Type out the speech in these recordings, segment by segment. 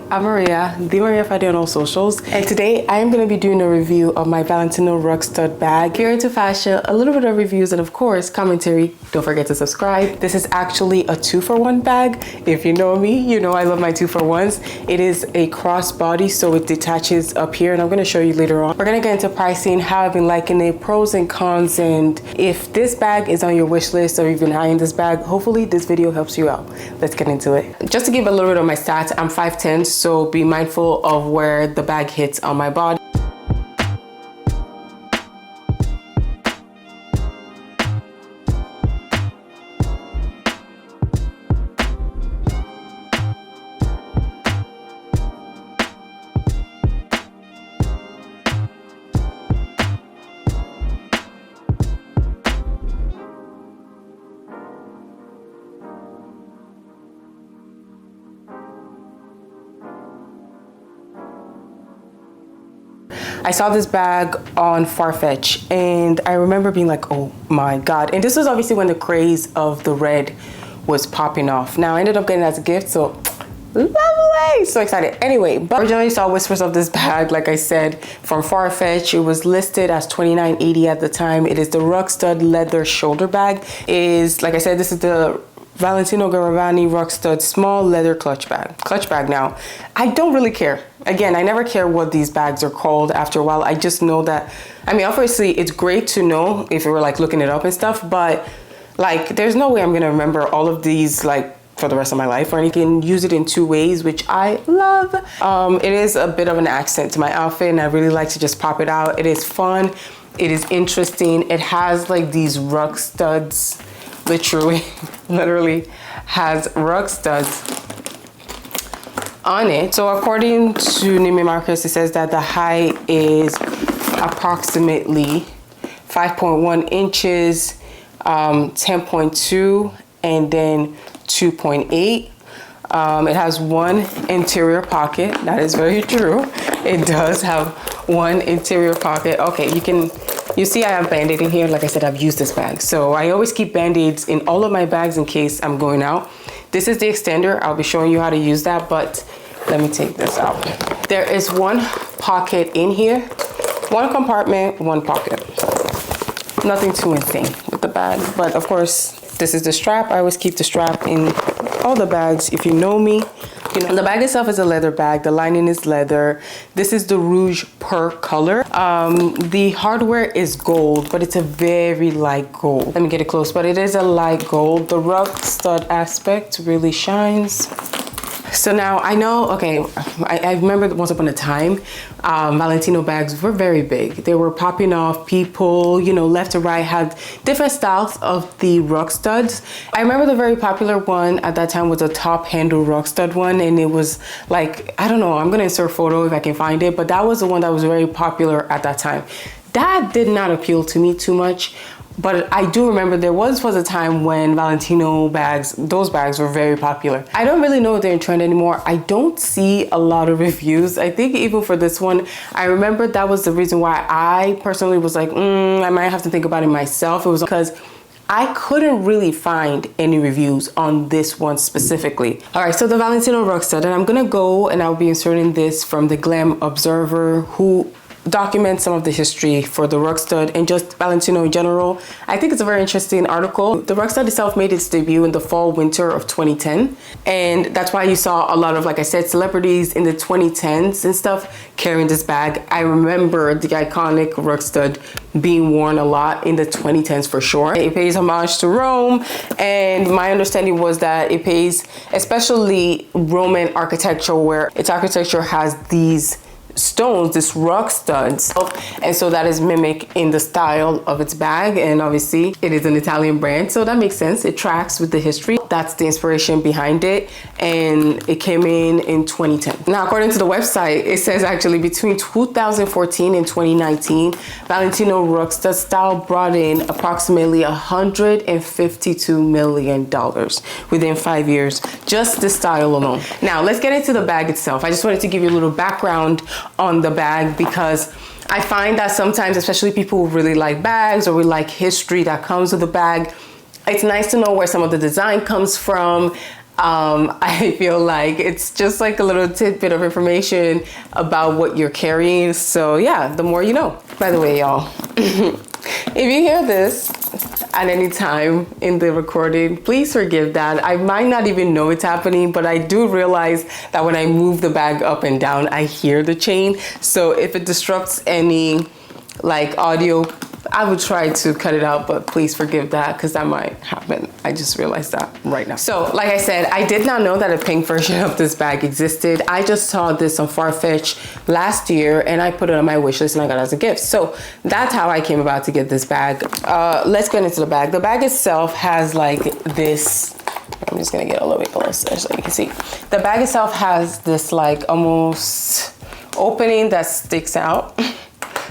I'm Maria, the Maria Fadi on all socials, and today I am going to be doing a review of my Valentino Rockstud bag. If you're into fashion, a little bit of reviews, and of course commentary. Don't forget to subscribe. This is actually a 2-for-1 bag. If you know me, you know I love my 2-for-1s. It is a crossbody, so it detaches up here, and I'm going to show you later on. We're going to get into pricing, how I've been liking it, pros and cons, and if this bag is on your wish list or you've been eyeing this bag, hopefully this video helps you out. Let's get into it. Just to give a little bit of my stats, I'm 5'10", so be mindful of where the bag hits on my body. I saw this bag on Farfetch and I remember being like, oh my God. And this was obviously when the craze of the red was popping off. Now I ended up getting it as a gift, so lovely, so excited. Anyway, but originally saw whispers of this bag, like I said, from Farfetch. It was listed as $29.80 at the time. It is the Rockstud leather shoulder bag. Like I said, this is the Valentino Garavani Rockstud small leather clutch bag. Now, I don't really care. Again, I never care what these bags are called after a while. I just know that, I mean, obviously it's great to know if you were like looking it up and stuff, but like there's no way I'm gonna remember all of these like for the rest of my life, or you can use it in 2 ways, which I love. It is a bit of an accent to my outfit and I really like to just pop it out. It is fun, it is interesting. It has like these rug studs, literally has rug studs on it. So according to Neiman Marcus, it says that the height is approximately 5.1 inches, 10.2, and then 2.8. It has one interior pocket. That is very true. It does have one interior pocket. Okay, you see I have Band-Aid in here. Like I said, I've used this bag. So I always keep Band-Aids in all of my bags in case I'm going out. This is the extender. I'll be showing you how to use that, but let me take this out. There is one pocket in here, one compartment, one pocket. Nothing too insane with the bag, but of course, this is the strap. I always keep the strap in all the bags. If you know me, you know the bag itself is a leather bag. The lining is leather. This is the Rouge Per color. The hardware is gold, but it's a very light gold. Let me get it close, but it is a light gold. The rug stud aspect really shines. So now I know, okay, I remember once upon a time, Valentino bags were very big. They were popping off. People, you know, left to right had different styles of the rug studs. I remember the very popular one at that time was a top handle rug stud one. And it was like, I don't know, I'm going to insert a photo if I can find it. But that was the one that was very popular at that time. That did not appeal to me too much. But I do remember there was a time when Valentino bags, those bags were very popular. I don't really know if they're in trend anymore. I don't see a lot of reviews. I think even for this one, I remember that was the reason why I personally was like, I might have to think about it myself. It was because I couldn't really find any reviews on this one specifically. All right, so the Valentino Rockstud, and I'm gonna go and I'll be inserting this from the Glam Observer, who document some of the history for the Rockstud and just Valentino in general. I think it's a very interesting article. The Rockstud itself made its debut in the fall winter of 2010, and that's why you saw a lot of, like I said, celebrities in the 2010s and stuff carrying this bag. I remember the iconic Rockstud being worn a lot in the 2010s for sure. It pays homage to Rome, and my understanding was that it pays especially Roman architecture, where its architecture has these stones, this rug studs, and so that is mimic in the style of its bag, and obviously it is an Italian brand, so that makes sense. It tracks with the history. That's the inspiration behind it, and it came in 2010. Now, according to the website, it says actually between 2014 and 2019, Valentino Rockstud style brought in approximately $152 million within 5 years, just the style alone. Now let's get into the bag itself. I just wanted to give you a little background on the bag, because I find that sometimes, especially people who really like bags or we like history that comes with the bag, it's nice to know where some of the design comes from. I feel like it's just like a little tidbit of information about what you're carrying. So yeah, the more you know. By the way, y'all, if you hear this at any time in the recording, please forgive that. I might not even know it's happening, but I do realize that when I move the bag up and down, I hear the chain. So if it disrupts any like audio, I would try to cut it out, but please forgive that because that might happen. I just realized that right now. So like I said, I did not know that a pink version of this bag existed. I just saw this on Farfetch last year and I put it on my wish list and I got it as a gift. So that's how I came about to get this bag. Let's get into the bag. The bag itself has like this, I'm just gonna get a little bit closer so you can see. The bag itself has this like almost opening that sticks out.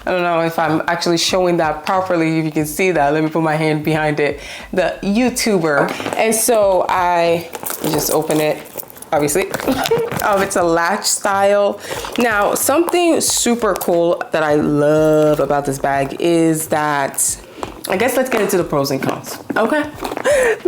I don't know if I'm actually showing that properly, if you can see that. Let me put my hand behind it. The YouTuber. And so I just open it, obviously. It's a latch style. Now, something super cool that I love about this bag is that, I guess let's get into the pros and cons, okay?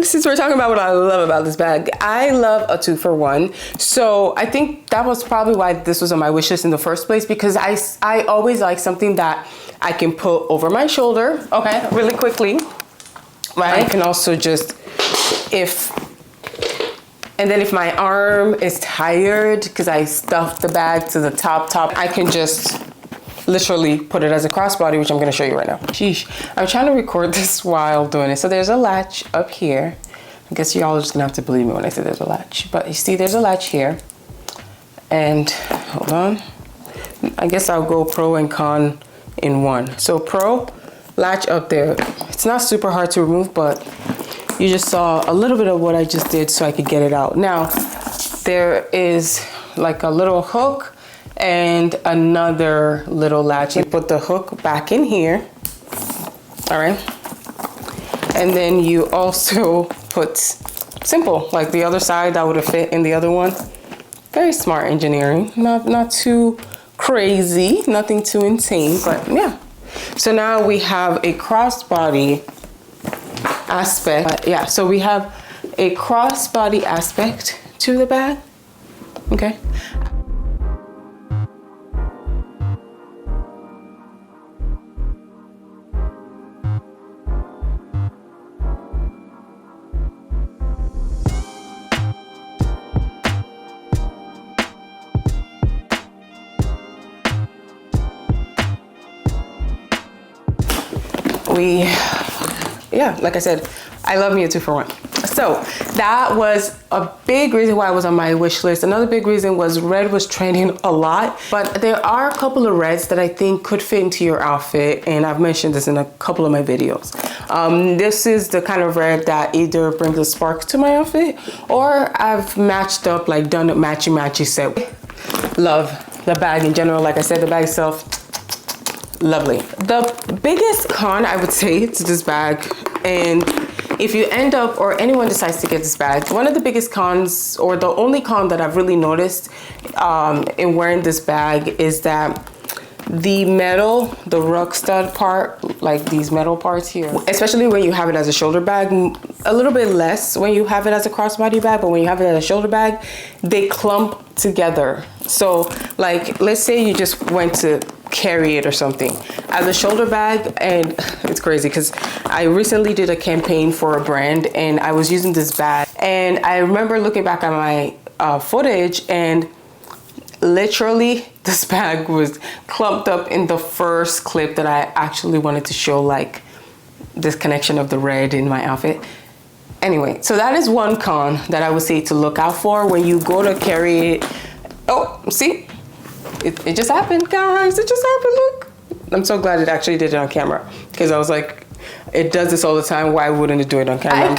Since we're talking about what I love about this bag, I love a 2-for-1. So I think that was probably why this was on my wish list in the first place, because I always like something that I can put over my shoulder, okay, really quickly, right? I can also just, and then if my arm is tired, because I stuffed the bag to the top, I can just literally put it as a crossbody, which I'm going to show you right now. Sheesh. I'm trying to record this while doing it. So there's a latch up here. I guess y'all are just gonna have to believe me when I say there's a latch, but you see there's a latch here. And hold on, I guess I'll go pro and con in one. So pro, latch up there. It's not super hard to remove, but you just saw a little bit of what I just did so I could get it out. Now there is like a little hook and another little latch. You put the hook back in here, all right? And then you also put simple, like the other side that would have fit in the other one. Very smart engineering, not too crazy, nothing too insane, but yeah. So now we have a crossbody aspect. Yeah, so we have a crossbody aspect to the bag, okay? Yeah, like I said, I love me a 2-for-1. So that was a big reason why I was on my wish list. Another big reason was red was trending a lot, but there are a couple of reds that I think could fit into your outfit, and I've mentioned this in a couple of my videos. This is the kind of red that either brings a spark to my outfit, or I've matched up, like done a matchy set. Love the bag in general. Like I said, the bag itself, lovely. The biggest con I would say to this bag, and if you end up or anyone decides to get this bag, one of the biggest cons, or the only con that I've really noticed in wearing this bag, is that the metal, the Rockstud part, like these metal parts here, especially when you have it as a shoulder bag, a little bit less when you have it as a crossbody bag, but when you have it as a shoulder bag, they clump together. So like, let's say you just went to carry it or something as a shoulder bag, and it's crazy because I recently did a campaign for a brand and I was using this bag, and I remember looking back at my footage, and literally this bag was clumped up in the first clip that I actually wanted to show, like this connection of the red in my outfit. Anyway, so that is one con that I would say to look out for when you go to carry it. Oh, see? It just happened, guys. It just happened, look. I'm so glad it actually did it on camera, because I was like, it does this all the time. Why wouldn't it do it on camera?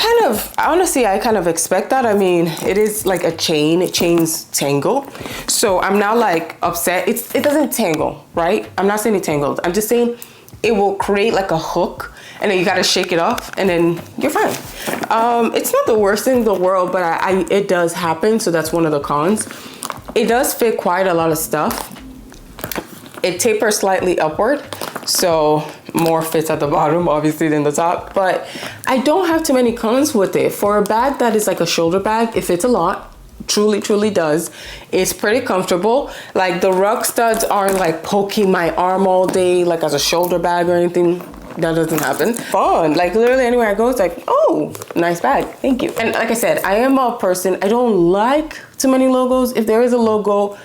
Honestly, I kind of expect that. I mean, it is like a chain. Chains tangle. So I'm not like upset. It doesn't tangle, right? I'm not saying it tangled. I'm just saying it will create like a hook, and then you got to shake it off, and then you're fine. It's not the worst thing in the world, but it does happen. So that's one of the cons. It does fit quite a lot of stuff. It tapers slightly upward, so more fits at the bottom obviously than the top, but I don't have too many cons with it. For a bag that is like a shoulder bag, it fits a lot. Truly does. It's pretty comfortable. Like the Rockstuds aren't like poking my arm all day like as a shoulder bag or anything. That doesn't happen. Fun. Like literally anywhere I go, it's like, oh, nice bag, thank you. And like I said, I am a person, I don't like too many logos. If there is a logo,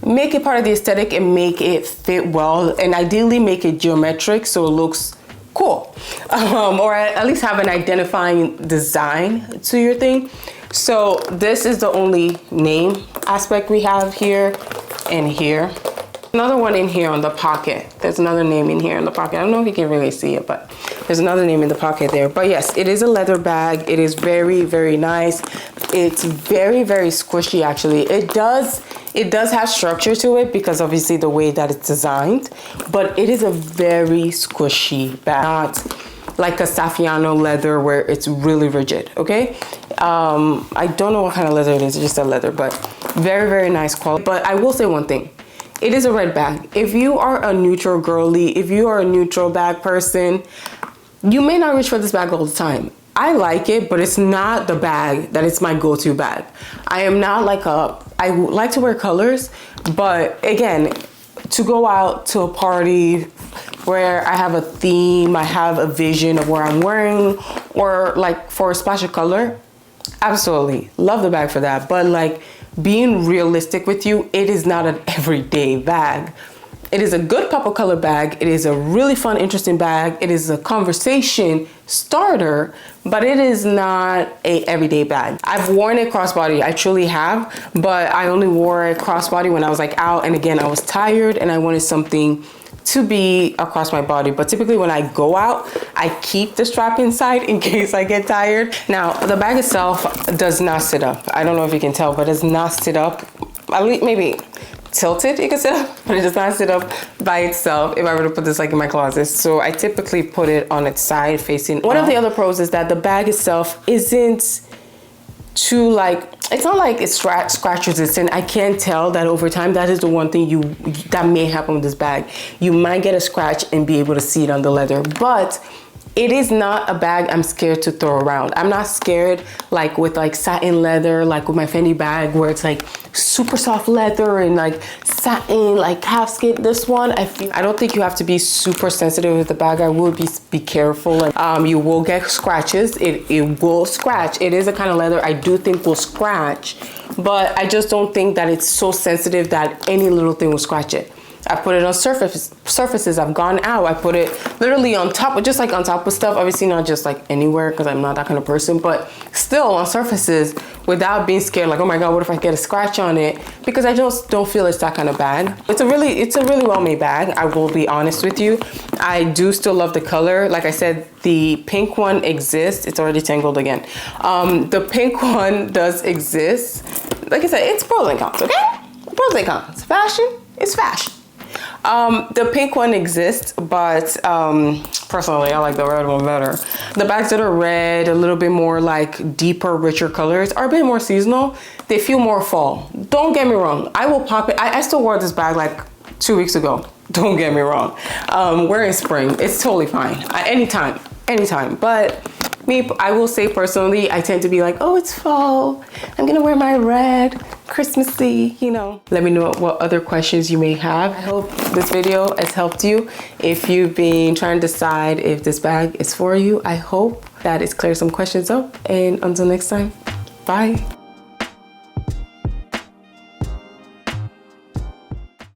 make it part of the aesthetic and make it fit well, and ideally make it geometric so it looks cool, or at least have an identifying design to your thing. So this is the only name aspect we have here and here. Another one in here on the pocket. There's another name in here in the pocket. I don't know if you can really see it, but there's another name in the pocket there. But yes, it is a leather bag. It is very nice. It's very squishy actually. It does have structure to it because obviously the way that it's designed, but it is a very squishy bag. Not like a Saffiano leather where it's really rigid, okay? I don't know what kind of leather it is, it's just a leather, but very nice quality. But I will say one thing. It is a red bag. If you are a neutral girly, if you are a neutral bag person, you may not reach for this bag all the time. I like it, but it's not the bag that it's my go-to bag. I am not like I like to wear colors, but again, to go out to a party where I have a theme, I have a vision of where I'm wearing, or like for a splash of color, absolutely love the bag for that. But like, being realistic with you, it is not an everyday bag. It is a good pop of color bag. It is a really fun, interesting bag. It is a conversation starter, but it is not a everyday bag. I've worn it crossbody, I truly have, but I only wore it crossbody when I was like out, and again, I was tired and I wanted something to be across my body. But typically when I go out, I keep the strap inside in case I get tired. Now, the bag itself does not sit up. I don't know if you can tell, but it does not sit up. At least maybe tilted, you can sit up, but it does not sit up by itself if I were to put this like in my closet. So I typically put it on its side facing. One of the other pros is that the bag itself isn't too like, it's not like it's scratch resistant. I can tell that over time, that is the one thing that may happen with this bag. You might get a scratch and be able to see it on the leather, but it is not a bag I'm scared to throw around. I'm not scared like with like satin leather, like with my Fendi bag where it's like super soft leather and like satin, like half skin. This one, I don't think you have to be super sensitive with the bag. I would be careful, and you will get scratches. It will scratch. It is a kind of leather I do think will scratch, but I just don't think that it's so sensitive that any little thing will scratch it. I put it on surfaces. I've gone out. I put it literally on top, just like on top of stuff. Obviously not just like anywhere because I'm not that kind of person, but still on surfaces without being scared. Like, oh my God, what if I get a scratch on it? Because I just don't feel it's that kind of bag. It's a really well-made bag. I will be honest with you. I do still love the color. Like I said, the pink one exists. It's already tangled again. The pink one does exist. Like I said, it's pros and cons, okay? Pros and cons. Fashion is fashion. The pink one exists, but personally I like the red one better. The bags that are red, a little bit more like deeper, richer colors, are a bit more seasonal. They feel more fall. Don't get me wrong, I will pop it. I still wore this bag like 2 weeks ago. Don't get me wrong. We're in spring, it's totally fine. Anytime. But me, I will say personally, I tend to be like, oh, it's fall, I'm gonna wear my red, Christmassy, you know. Let me know what other questions you may have. I hope this video has helped you. If you've been trying to decide if this bag is for you, I hope that it's cleared some questions up. And until next time, bye.